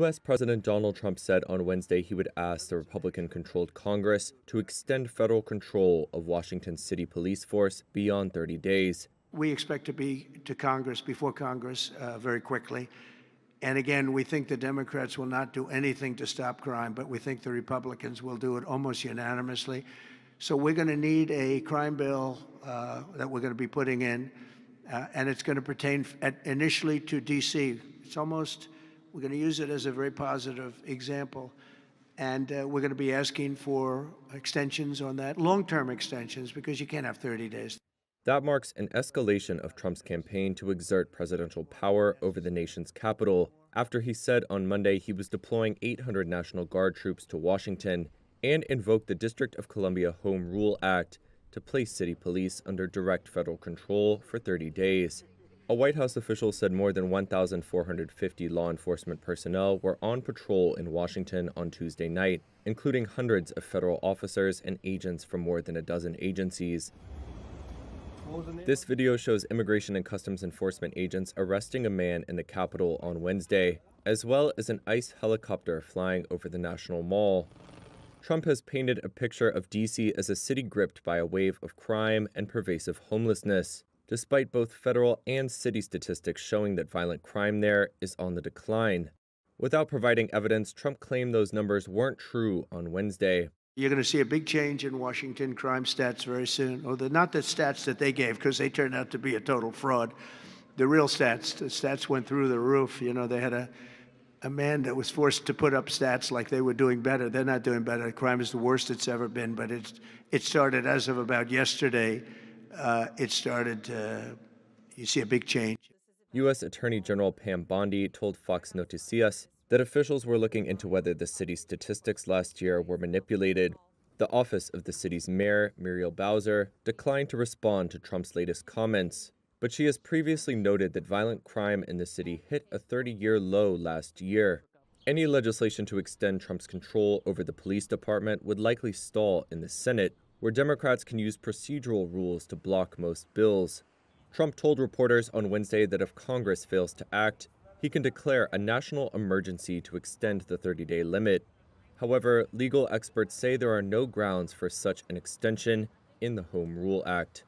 U.S. President Donald Trump said on Wednesday he would ask the Republican-controlled Congress to extend federal control of Washington's city police force beyond 30 days. We expect to be to Congress, before Congress, very quickly. And again, we think the Democrats will not do anything to stop crime, but we think the Republicans will do it almost unanimously. So we're going to need a crime bill that we're going to be putting in, and it's going to pertain initially to D.C. We're going to use it as a very positive example, and we're going to be asking for extensions on that, long-term extensions, because you can't have 30 days. That marks an escalation of Trump's campaign to exert presidential power over the nation's capital after he said on Monday he was deploying 800 National Guard troops to Washington and invoked the District of Columbia Home Rule Act to place city police under direct federal control for 30 days. A White House official said more than 1,450 law enforcement personnel were on patrol in Washington on Tuesday night, including hundreds of federal officers and agents from more than a dozen agencies. This video shows Immigration and Customs Enforcement agents arresting a man in the Capitol on Wednesday, as well as an ICE helicopter flying over the National Mall. Trump has painted a picture of D.C. as a city gripped by a wave of crime and pervasive homelessness, despite both federal and city statistics showing that violent crime there is on the decline. Without providing evidence, Trump claimed those numbers weren't true on Wednesday. You're going to see a big change in Washington crime stats very soon. Or not the stats that they gave, because they turned out to be a total fraud. The real stats, the stats went through the roof. You know, they had a man that was forced to put up stats like they were doing better. They're not doing better. Crime is the worst it's ever been. But it started as of about yesterday. You see a big change. U.S. Attorney General Pam Bondi told Fox Noticias that officials were looking into whether the city's statistics last year were manipulated. The office of the city's mayor, Muriel Bowser, declined to respond to Trump's latest comments, but she has previously noted that violent crime in the city hit a 30-year low last year. Any legislation to extend Trump's control over the police department would likely stall in the Senate, where Democrats can use procedural rules to block most bills. Trump told reporters on Wednesday that if Congress fails to act, he can declare a national emergency to extend the 30-day limit. However, legal experts say there are no grounds for such an extension in the Home Rule Act.